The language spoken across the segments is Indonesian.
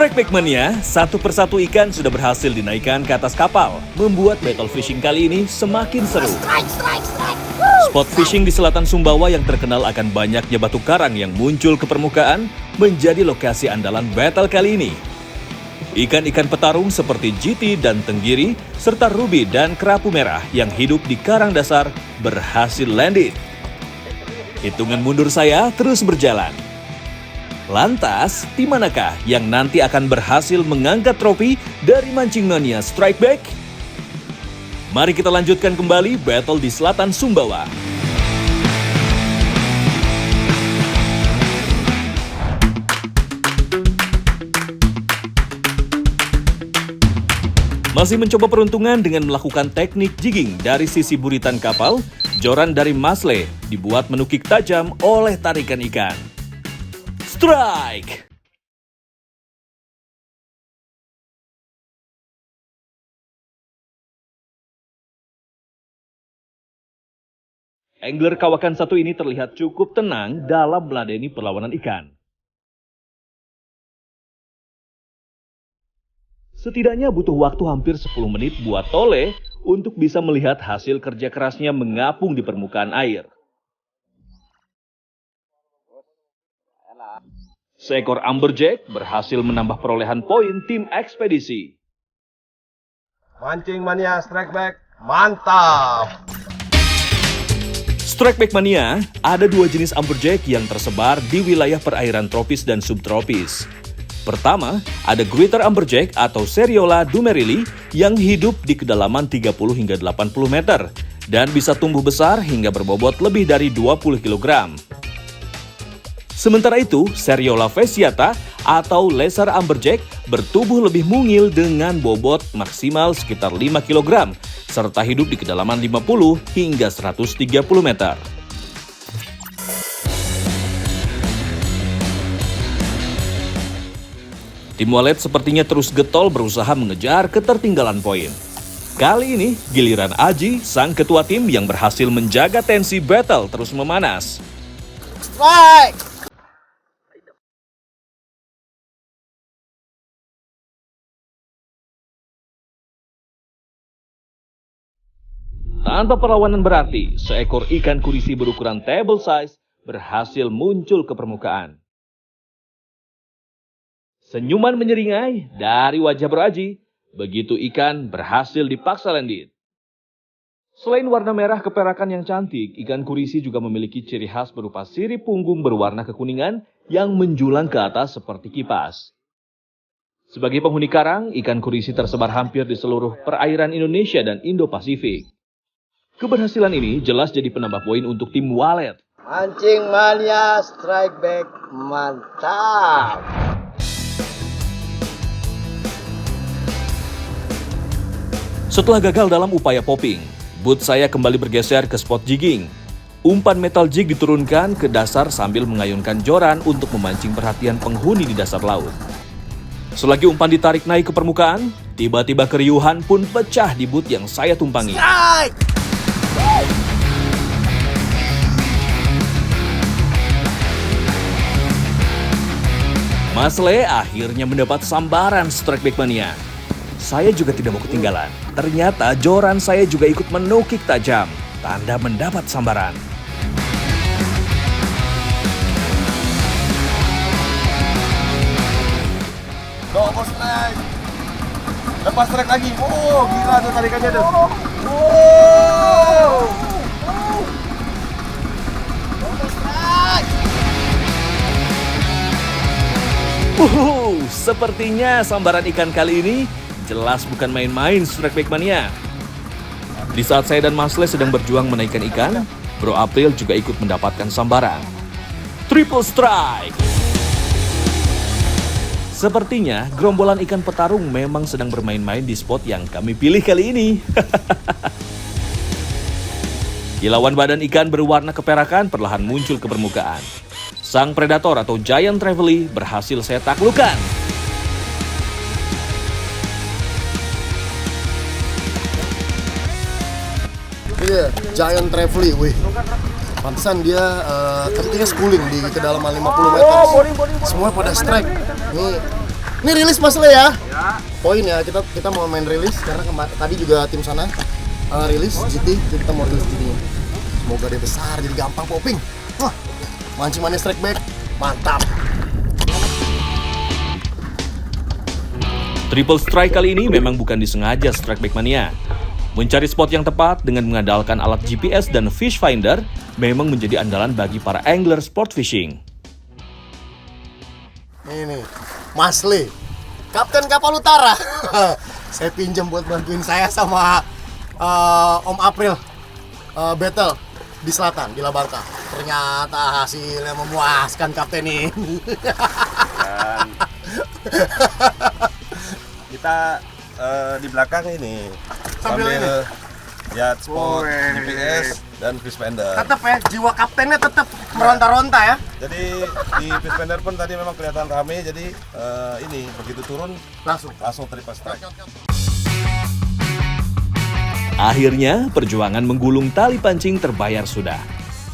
Strike Back Mania, satu persatu ikan sudah berhasil dinaikkan ke atas kapal, membuat battle fishing kali ini semakin seru. Spot fishing di selatan Sumbawa yang terkenal akan banyaknya batu karang yang muncul ke permukaan menjadi lokasi andalan battle kali ini. Ikan-ikan petarung seperti GT dan tenggiri, serta ruby dan kerapu merah yang hidup di karang dasar berhasil landed. Hitungan mundur saya terus berjalan. Lantas, tim manakah yang nanti akan berhasil mengangkat trofi dari Mancing Mania Strike Back? Mari kita lanjutkan kembali battle di selatan Sumbawa. Masih mencoba peruntungan dengan melakukan teknik jigging dari sisi buritan kapal, joran dari Masle dibuat menukik tajam oleh tarikan ikan. Strike! Angler kawakan satu ini terlihat cukup tenang dalam meladeni perlawanan ikan. Setidaknya butuh waktu hampir 10 menit buat Tole untuk bisa melihat hasil kerja kerasnya mengapung di permukaan air. Seekor amberjack berhasil menambah perolehan poin tim ekspedisi. Mancing Mania Strike Back, mantap! Strike Back Mania, ada dua jenis amberjack yang tersebar di wilayah perairan tropis dan subtropis. Pertama, ada Greater Amberjack atau Seriola dumerili yang hidup di kedalaman 30 hingga 80 meter dan bisa tumbuh besar hingga berbobot lebih dari 20 kg. Sementara itu, Seriola fasciata atau Lesser Amberjack bertubuh lebih mungil dengan bobot maksimal sekitar 5 kg serta hidup di kedalaman 50 hingga 130 meter. Tim walet sepertinya terus getol berusaha mengejar ketertinggalan poin. Kali ini, giliran Aji, sang ketua tim yang berhasil menjaga tensi battle terus memanas. Strike! Tanpa perlawanan berarti, seekor ikan kurisi berukuran table size berhasil muncul ke permukaan. Senyuman menyeringai dari wajah Bro Aji, begitu ikan berhasil dipaksa landed. Selain warna merah keperakan yang cantik, ikan kurisi juga memiliki ciri khas berupa sirip punggung berwarna kekuningan yang menjulang ke atas seperti kipas. Sebagai penghuni karang, ikan kurisi tersebar hampir di seluruh perairan Indonesia dan Indo-Pasifik. Keberhasilan ini jelas jadi penambah poin untuk tim walet. Mancing Mania Strike Back, mantap! Setelah gagal dalam upaya popping, boot saya kembali bergeser ke spot jigging. Umpan metal jig diturunkan ke dasar sambil mengayunkan joran untuk memancing perhatian penghuni di dasar laut. Selagi umpan ditarik naik ke permukaan, tiba-tiba keriuhan pun pecah di boot yang saya tumpangi. Strike! Masle akhirnya mendapat sambaran Strike Back Mania. Saya juga tidak mau ketinggalan. Ternyata joran saya juga ikut menukik tajam. Tanda mendapat sambaran. Double strike! Lepas strike lagi. Oh, gila tuh tarikannya tuh. Oh! Double strike! Sepertinya sambaran ikan kali ini jelas bukan main-main Strike Back Mania. Di saat saya dan Masle sedang berjuang menaikkan ikan, Bro April juga ikut mendapatkan sambaran. Triple strike! Sepertinya gerombolan ikan petarung memang sedang bermain-main di spot yang kami pilih kali ini. Kilauan badan ikan berwarna keperakan perlahan muncul ke permukaan. Sang predator atau giant trevally berhasil saya taklukkan. Iya, giant trevally, wih. Pantesan dia ketiknya schooling di kedalaman 50 meter. Semua pada strike. Nih Ini rilis Mas Le ya? Poin ya, kita mau main rilis karena tadi juga tim sana rilis GT, jadi kita mau rilis GT-nya. Semoga dia besar jadi gampang popping. Wah, mancing mania strike back, mantap. Triple strike kali ini memang bukan disengaja strike back mania. Mencari spot yang tepat dengan mengandalkan alat GPS dan fish finder memang menjadi andalan bagi para angler sport fishing. Ini Mas Le, Kapten Kapal Utara. Saya pinjam buat bantuin saya sama Om April battle di selatan, di Labangka. Ternyata hasilnya memuaskan Kapten ini. Kita di belakang ini Sambil ini? lihat spot GPS dan fish finder. Tetap ya, jiwa kaptennya tetap meronta-ronta ya. Jadi di fish finder pun tadi memang kelihatan rame, jadi ini begitu turun langsung triple strike. Akhirnya, perjuangan menggulung tali pancing terbayar sudah.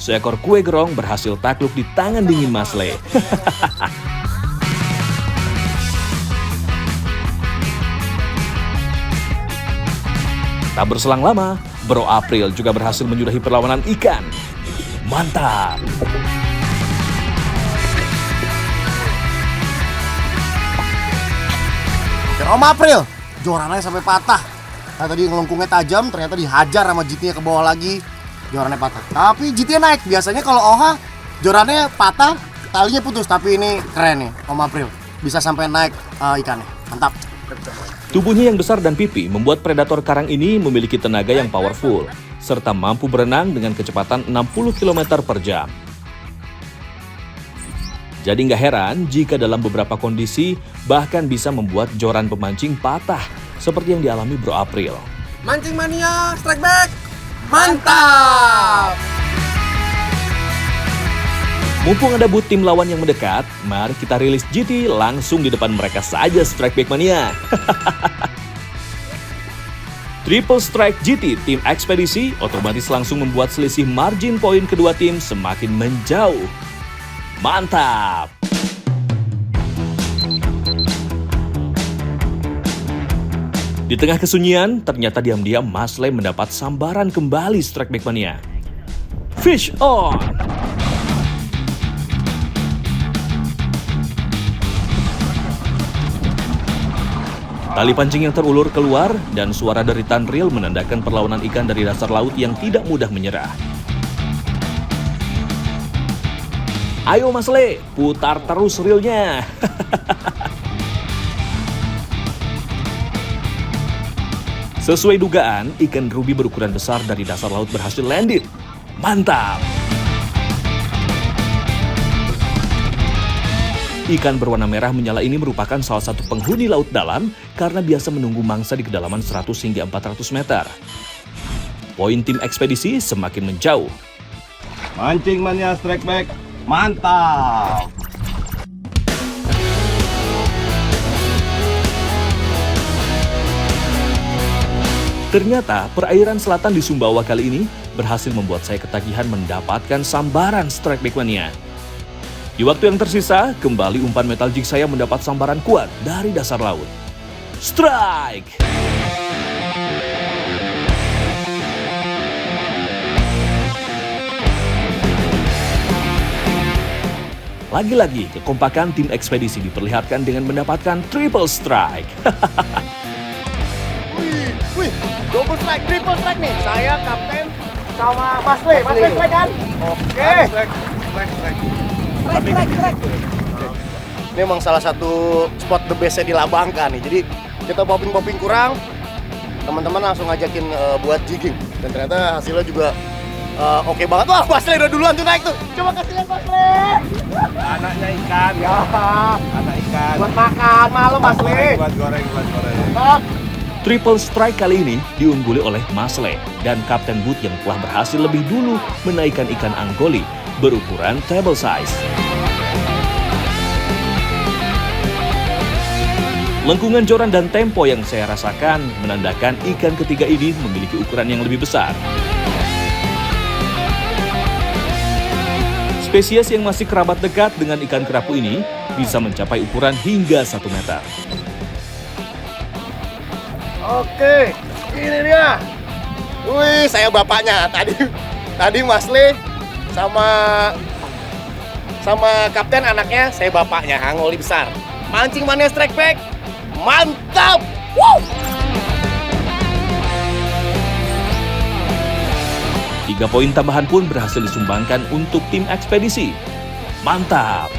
Seekor kue gerong berhasil takluk di tangan dingin Mas Le. Tak berselang lama, Bro April juga berhasil menyudahi perlawanan ikan. Mantap! Om April, jorannya sampai patah. Nah, tadi ngelengkungnya tajam, ternyata dihajar sama GT-nya ke bawah lagi. Jorannya patah. Tapi GT-nya naik. Biasanya kalau OHA, jorannya patah, talinya putus. Tapi ini keren nih, Om April. Bisa sampai naik ikannya. Mantap. Tubuhnya yang besar dan pipi membuat predator karang ini memiliki tenaga yang powerful, serta mampu berenang dengan kecepatan 60 km per jam. Jadi nggak heran jika dalam beberapa kondisi bahkan bisa membuat joran pemancing patah, seperti yang dialami Bro April. Mancing mania, strike back. Mantap! Mumpung ada boot tim lawan yang mendekat, mari kita rilis GT langsung di depan mereka saja strike back mania. Triple strike GT tim ekspedisi otomatis langsung membuat selisih margin poin kedua tim semakin menjauh. Mantap! Di tengah kesunyian, ternyata diam-diam Mas Le mendapat sambaran kembali strike back mania. Fish on! Tali pancing yang terulur keluar dan suara deritan reel menandakan perlawanan ikan dari dasar laut yang tidak mudah menyerah. Ayo Mas Le, putar terus reelnya. Sesuai dugaan, ikan ruby berukuran besar dari dasar laut berhasil landed. Mantap! Ikan berwarna merah menyala ini merupakan salah satu penghuni laut dalam karena biasa menunggu mangsa di kedalaman 100 hingga 400 meter. Poin tim ekspedisi semakin menjauh. Mancing mania strike back, mantap! Ternyata perairan selatan di Sumbawa kali ini berhasil membuat saya ketagihan mendapatkan sambaran strike back mania. Di waktu yang tersisa, kembali umpan metal jig saya mendapat sambaran kuat dari dasar laut. Strike! Lagi-lagi, kekompakan tim ekspedisi diperlihatkan dengan mendapatkan triple strike. Wih, double strike, triple strike nih. Saya kapten sama Mas Le. Mas Le strike kan? Oke. Strike. Ini memang salah satu spot the best-nya di Labangka nih. Jadi kita popping kurang, teman-teman langsung ngajakin buat jigging. Dan ternyata hasilnya juga oke banget. Wah, Mas Le udah duluan tuh naik tuh. Coba kasih lihat Mas Le. Anaknya ikan. Ya, Anak ikan. buat makan malam Mas Le. Buat goreng. Triple strike kali ini diungguli oleh Mas Le dan Kapten Boot yang telah berhasil lebih dulu menaikkan ikan anggoli berukuran table size. Lengkungan joran dan tempo yang saya rasakan menandakan ikan ketiga ini memiliki ukuran yang lebih besar. Spesies yang masih kerabat dekat dengan ikan kerapu ini bisa mencapai ukuran hingga 1 meter. Oke, ini dia. Wih, saya bapaknya. Tadi Mas Le sama kapten anaknya, saya bapaknya, Hangoli besar. Mancing mania strike back. Mantap. Wow. 3 poin tambahan pun berhasil disumbangkan untuk tim ekspedisi. Mantap!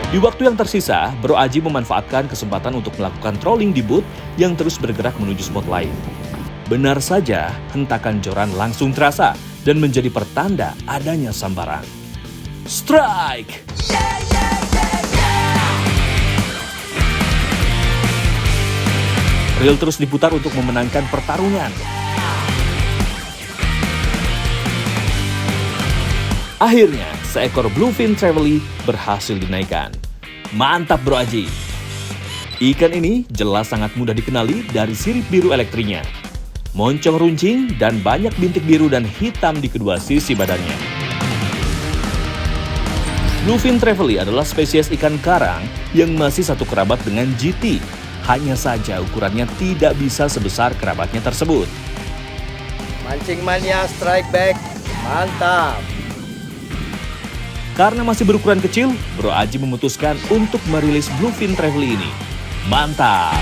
Di waktu yang tersisa, Bro Aji memanfaatkan kesempatan untuk melakukan trolling di boot yang terus bergerak menuju spot lain. Benar saja, hentakan joran langsung terasa dan menjadi pertanda adanya sambaran. Strike! Reel terus diputar untuk memenangkan pertarungan. Akhirnya, seekor bluefin trevally berhasil dinaikkan. Mantap Bro Aji! Ikan ini jelas sangat mudah dikenali dari sirip biru elektrinya. Moncong runcing dan banyak bintik biru dan hitam di kedua sisi badannya. Bluefin trevally adalah spesies ikan karang yang masih satu kerabat dengan GT. Hanya saja ukurannya tidak bisa sebesar kerabatnya tersebut. Mancing mania strike back. Mantap. Karena masih berukuran kecil, Bro Aji memutuskan untuk merilis bluefin trevally ini. Mantap!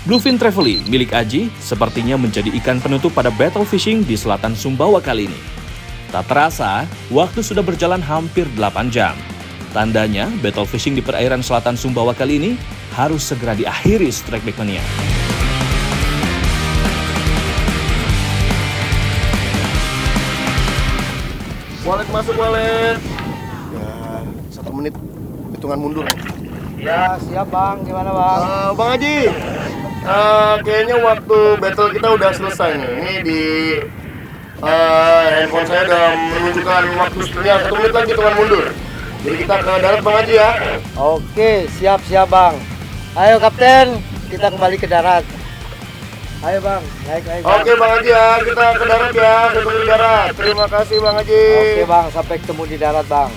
Bluefin trevally milik Aji sepertinya menjadi ikan penutup pada battle fishing di selatan Sumbawa kali ini. Tak terasa, waktu sudah berjalan hampir 8 jam. Tandanya, battle fishing di perairan selatan Sumbawa kali ini harus segera diakhiri strike back mania. Walet masuk, walet. Ya, 1 menit hitungan mundur. Ya, siap Bang. Gimana Bang? Bang Haji, kayaknya waktu battle kita udah selesai nih. Ini di handphone saya udah menunjukkan waktu sebenarnya 1 menit lagi hitungan mundur. Jadi kita ke darat Bang Haji ya. Oke, siap Bang. Ayo Kapten, kita kembali ke darat. Ayo Bang, naik. Oke Bang Haji ya, kita ke darat ya, ketemu di darat. Terima kasih Bang Haji. Oke Bang, sampai ketemu di darat Bang.